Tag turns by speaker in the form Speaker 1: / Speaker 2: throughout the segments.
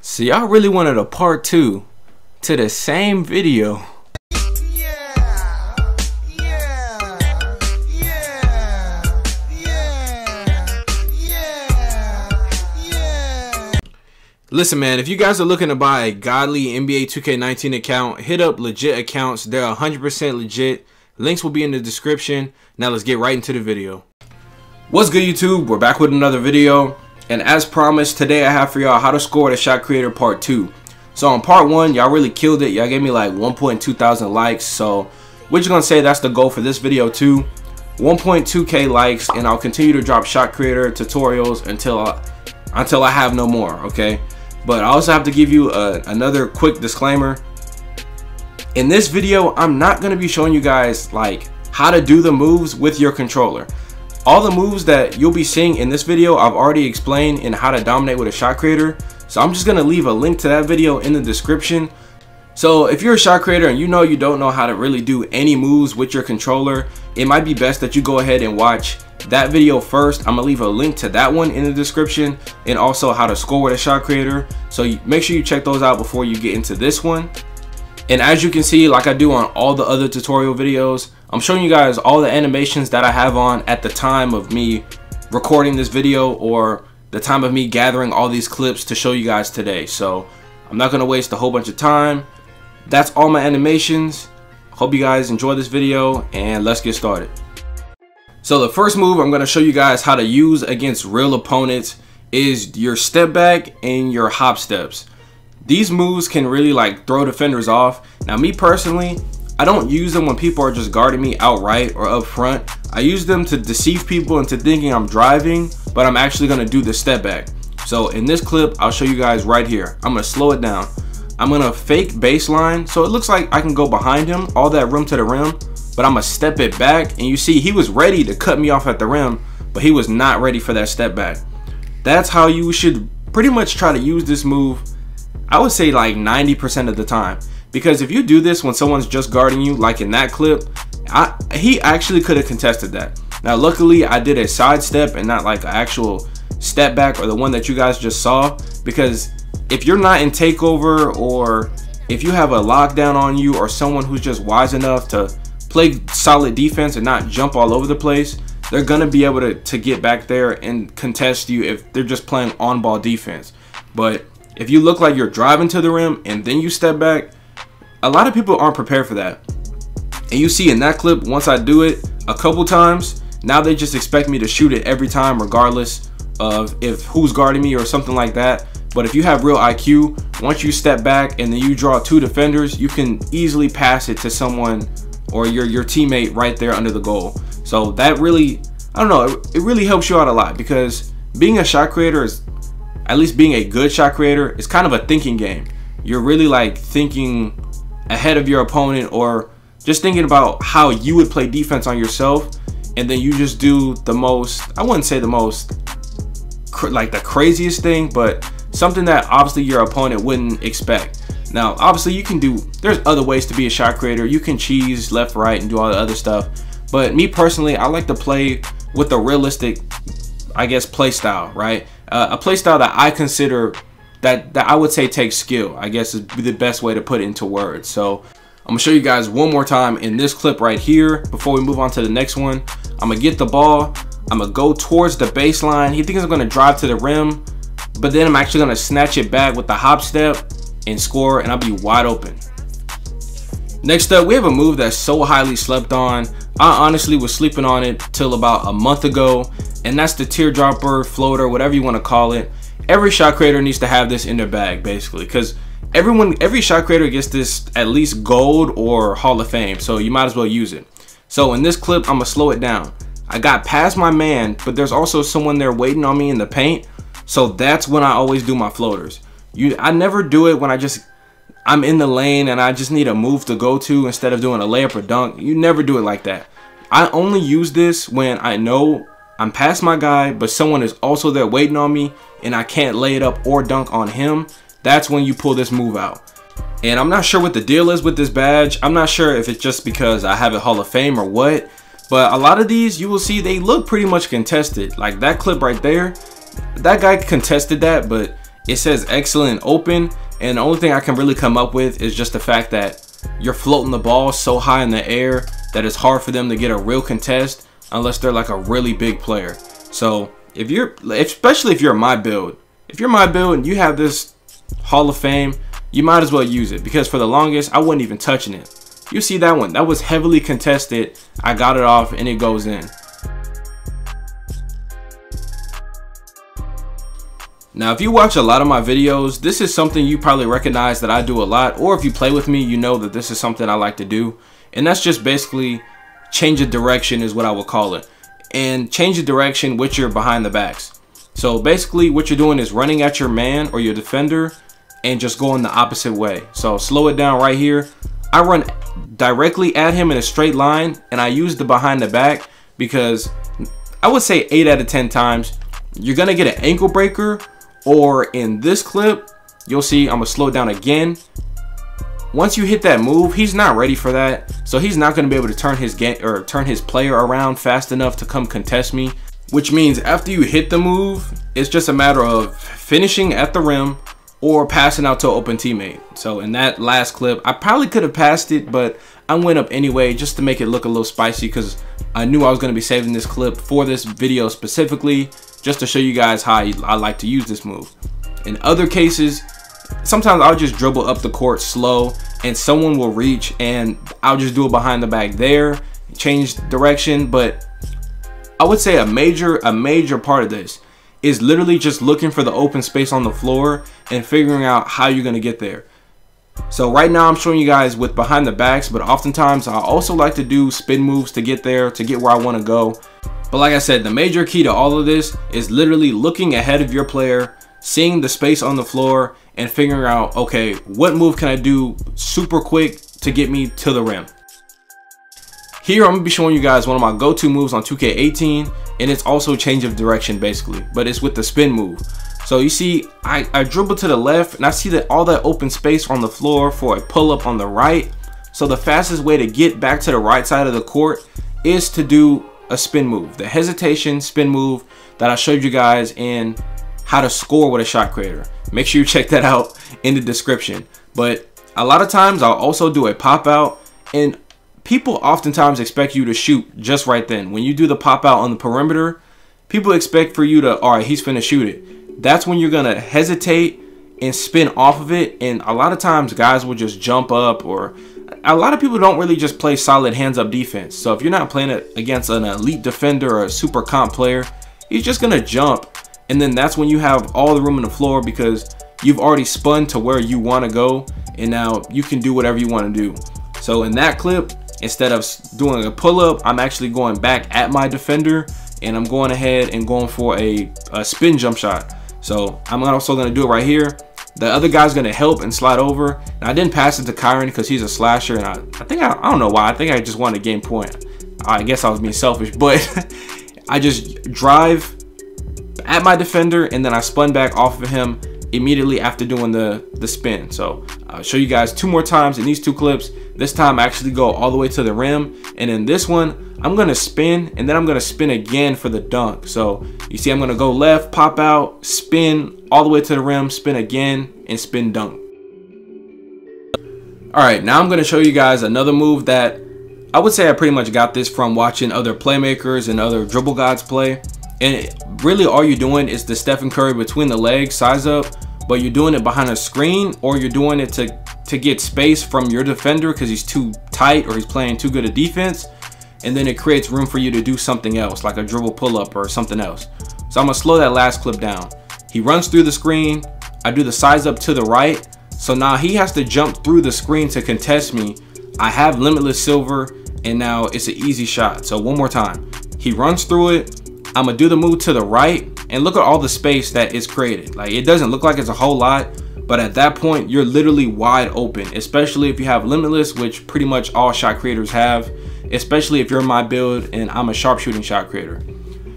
Speaker 1: So y'all really wanted a part 2 to the same video. Listen, man, if you guys are looking to buy a godly NBA 2K19 account, hit up Legit Accounts. They're 100% legit. Links will be in the description. Now let's get right into the video. What's good, YouTube? We're back with another video. And as promised, today I have for y'all how to score the shot creator part 2. So on part 1, y'all really killed it. Y'all gave me like 1.2 thousand likes. So we're just going to say that's the goal for this video too. 1.2k likes, and I'll continue to drop shot creator tutorials until I have no more, okay? But I also have to give you another quick disclaimer. In this video, I'm not going to be showing you guys like how to do the moves with your controller. All the moves that you'll be seeing in this video, I've already explained in how to dominate with a shot creator. So I'm just going to leave a link to that video in the description. So if you're a shot creator and you don't know how to really do any moves with your controller, it might be best that you go ahead and watch that video first. I'm gonna leave a link to that one in the description, and also how to score with a shot creator. So make sure you check those out before you get into this one. And as you can see, like I do on all the other tutorial videos, I'm showing you guys all the animations that I have on at the time of me recording this video, or the time of me gathering all these clips to show you guys today. So I'm not gonna waste a whole bunch of time. That's all my animations. Hope you guys enjoy this video, and let's get started. So the first move I'm going to show you guys how to use against real opponents is your step back and your hop steps. These moves can really like throw defenders off. Now me personally, I don't use them when people are just guarding me outright or up front. I use them to deceive people into thinking I'm driving, but I'm actually going to do the step back. So in this clip, I'll show you guys right here. I'm going to slow it down. I'm going to fake baseline so it looks like I can go behind him, all that room to the rim. But I'm gonna step it back, and you see he was ready to cut me off at the rim, but he was not ready for that step back. That's how you should pretty much try to use this move, I would say like 90% of the time. Because if you do this when someone's just guarding you, like in that clip, he actually could have contested that. Now luckily I did a side step and not like an actual step back, or the one that you guys just saw, because if you're not in takeover, or if you have a lockdown on you, or someone who's just wise enough to play solid defense and not jump all over the place, they're gonna be able to get back there and contest you if they're just playing on ball defense. But if you look like you're driving to the rim and then you step back, a lot of people aren't prepared for that. And you see in that clip, once I do it a couple times, now they just expect me to shoot it every time, regardless of if who's guarding me or something like that. But if you have real IQ, once you step back and then you draw 2 defenders, you can easily pass it to someone or your teammate right there under the goal. So that really, I don't know, it really helps you out a lot, because being a shot creator is, at least being a good shot creator, is kind of a thinking game. You're really like thinking ahead of your opponent, or just thinking about how you would play defense on yourself, and then you just do the most, I wouldn't say the most like the craziest thing, but something that obviously your opponent wouldn't expect. Now, obviously there's other ways to be a shot creator. You can cheese left, right, and do all the other stuff. But me personally, I like to play with a realistic, I guess, play style, right? A play style that I consider, that I would say takes skill, I guess is the best way to put it into words. So I'm gonna show you guys one more time in this clip right here before we move on to the next one. I'm gonna get the ball. I'm gonna go towards the baseline. He thinks I'm gonna drive to the rim, but then I'm actually gonna snatch it back with the hop step and score, and I'll be wide open. Next up, we have a move that's so highly slept on. I honestly was sleeping on it till about a month ago, and that's the teardropper, floater, whatever you want to call it. Every shot creator needs to have this in their bag, basically, because every shot creator gets this at least gold or Hall of Fame, so you might as well use it. So in this clip, I'm gonna slow it down. I got past my man, but there's also someone there waiting on me in the paint, so that's when I always do my floaters. I never do it when I'm in the lane and I just need a move to go to instead of doing a layup or dunk. You never do it like that. I only use this when I know I'm past my guy, but someone is also there waiting on me and I can't lay it up or dunk on him. That's when you pull this move out. And I'm not sure what the deal is with this badge. I'm not sure if it's just because I have a Hall of Fame or what, but a lot of these you will see they look pretty much contested. Like that clip right there, that guy contested that, but it says excellent open, and the only thing I can really come up with is just the fact that you're floating the ball so high in the air that it's hard for them to get a real contest unless they're like a really big player. So if you're, especially if you're my build, and you have this Hall of Fame, you might as well use it, because for the longest I wasn't even touching it. You see that one, that was heavily contested. I got it off and it goes in. Now, if you watch a lot of my videos, this is something you probably recognize that I do a lot, or if you play with me, you know that this is something I like to do, and that's just basically change of direction is what I would call it, and change of direction with your behind the backs. So basically what you're doing is running at your man or your defender and just going the opposite way. So slow it down right here. I run directly at him in a straight line, and I use the behind the back because I would say 8 out of 10 times you're gonna get an ankle breaker, or in this clip you'll see I'm gonna slow it down again. Once you hit that move, he's not ready for that, so he's not gonna be able to turn his player around fast enough to come contest me, which means after you hit the move, it's just a matter of finishing at the rim or passing out to an open teammate. So in that last clip, I probably could have passed it, but I went up anyway just to make it look a little spicy, because I knew I was going to be saving this clip for this video specifically, just to show you guys how I like to use this move. In other cases, sometimes I'll just dribble up the court slow and someone will reach and I'll just do it behind the back there, change direction. But I would say a major part of this is literally just looking for the open space on the floor and figuring out how you're going to get there. So right now I'm showing you guys with behind the backs, but oftentimes I also like to do spin moves to get there, to get where I want to go. But like I said, the major key to all of this is literally looking ahead of your player, seeing the space on the floor, and figuring out, okay, what move can I do super quick to get me to the rim. Here I'm gonna be showing you guys one of my go-to moves on 2K18, and it's also change of direction basically, but it's with the spin move. So you see, I dribble to the left and I see that all that open space on the floor for a pull-up on the right. So the fastest way to get back to the right side of the court is to do a spin move, the hesitation spin move that I showed you guys in how to score with a shot creator. Make sure you check that out in the description. But a lot of times I'll also do a pop out, and people oftentimes expect you to shoot just right then. When you do the pop out on the perimeter, people expect for you to, all right, he's finna shoot it. That's when you're gonna hesitate and spin off of it. And a lot of times guys will just jump up, or a lot of people don't really just play solid hands up defense. So if you're not playing it against an elite defender or a super comp player, he's just gonna jump. And then that's when you have all the room on the floor, because you've already spun to where you wanna go. And now you can do whatever you wanna do. So in that clip, instead of doing a pull-up, I'm actually going back at my defender, and I'm going ahead and going for a spin jump shot. So I'm also going to do it right here. The other guy's going to help and slide over. And I didn't pass it to Kyron because he's a slasher, and I don't know why. I think I just wanted a game point. I guess I was being selfish, but I just drive at my defender, and then I spun back off of him immediately after doing the spin. So I'll show you guys 2 more times in these 2 clips. This time I actually go all the way to the rim, and in this one I'm gonna spin, and then I'm gonna spin again for the dunk. So you see I'm gonna go left, pop out, spin all the way to the rim, spin again, and spin dunk. Alright, now I'm gonna show you guys another move that I would say I pretty much got this from watching other playmakers and other dribble gods play. And really all you're doing is the Stefan Curve between the legs, size up, but you're doing it behind a screen, or you're doing it to get space from your defender because he's too tight or he's playing too good a defense, and then it creates room for you to do something else, like a dribble pull-up or something else. So I'm gonna slow that last clip down. He runs through the screen, I do the size up to the right, so now he has to jump through the screen to contest me. I have limitless silver, and now it's an easy shot. So one more time, he runs through it, I'm gonna do the move to the right, and look at all the space that is created. Like, it doesn't look like it's a whole lot, but at that point you're literally wide open, especially if you have limitless, which pretty much all shot creators have, especially if you're my build and I'm a sharpshooting shot creator.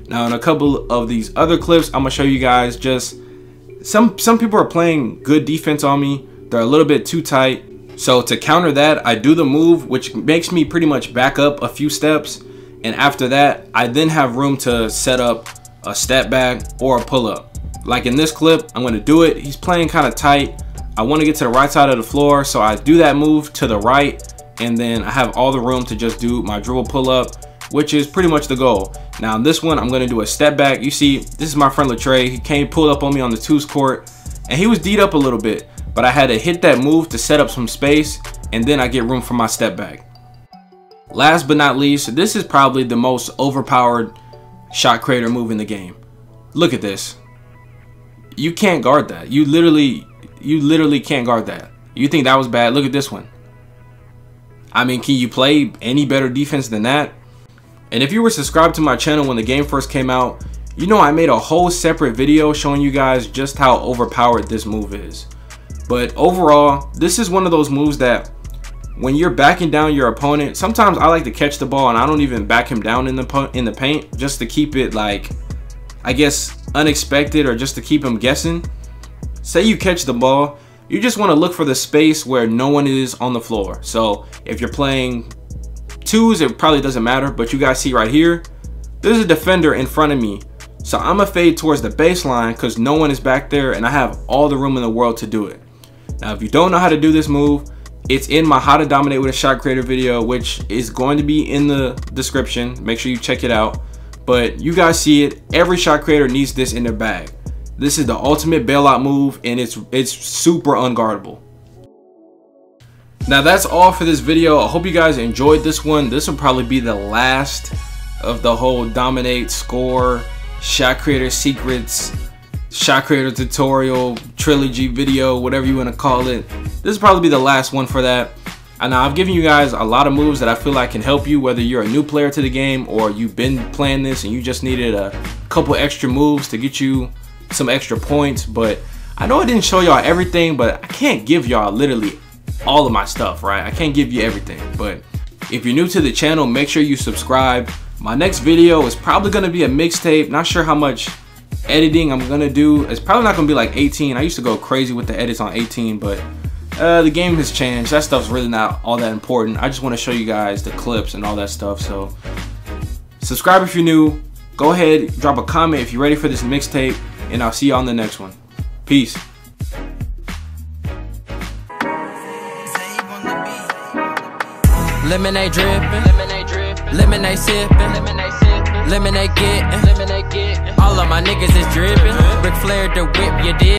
Speaker 1: Now in a couple of these other clips, I'm gonna show you guys just some people are playing good defense on me. They're a little bit too tight. So to counter that, I do the move, which makes me pretty much back up a few steps. And after that, I then have room to set up a step back or a pull up. Like in this clip, I'm gonna do it. He's playing kind of tight. I want to get to the right side of the floor, so I do that move to the right, and then I have all the room to just do my dribble pull up, which is pretty much the goal. Now in this one, I'm gonna do a step back. You see, this is my friend Latrey. He came pulled up on me on the twos court, and he was D'd up a little bit, but I had to hit that move to set up some space, and then I get room for my step back. Last but not least, this is probably the most overpowered shot creator move in the game. Look at this. You can't guard that. You literally can't guard that. You think that was bad? Look at this one. I mean, can you play any better defense than that? And if you were subscribed to my channel when the game first came out, you know I made a whole separate video showing you guys just how overpowered this move is. But overall, this is one of those moves that when you're backing down your opponent, sometimes I like to catch the ball and I don't even back him down in the paint just to keep it, like, I guess, unexpected, or just to keep him guessing. Say you catch the ball, you just want to look for the space where no one is on the floor. So if you're playing twos, it probably doesn't matter, but you guys see right here, there's a defender in front of me. So I'm gonna fade towards the baseline because no one is back there and I have all the room in the world to do it. Now, if you don't know how to do this move, it's in my How to Dominate with a Shot Creator video, which is going to be in the description. Make sure you check it out. But you guys see it, every shot creator needs this in their bag. This is the ultimate bailout move, and it's super unguardable. Now that's all for this video. I hope you guys enjoyed this one. This will probably be the last of the whole dominate, score, shot creator secrets, shot creator tutorial, trilogy video, whatever you want to call it. This will probably be the last one for that. And now I've given you guys a lot of moves that I feel like can help you, whether you're a new player to the game or you've been playing this and you just needed a couple extra moves to get you some extra points. But I know I didn't show y'all everything, but I can't give y'all literally all of my stuff, right? I can't give you everything. But if you're new to the channel, make sure you subscribe. My next video is probably going to be a mixtape. Not sure how much editing I'm going to do. It's probably not going to be like 18. I used to go crazy with the edits on 18, but the game has changed. That stuff's really not all that important. I just want to show you guys the clips and all that stuff. So subscribe if you're new. Go ahead, drop a comment if you're ready for this mixtape, and I'll see you on the next one. Peace.
Speaker 2: Lemonade drippin', lemonade sippin', lemonade gettin', all of my niggas is drippin'. Ric Flair the whip, you did.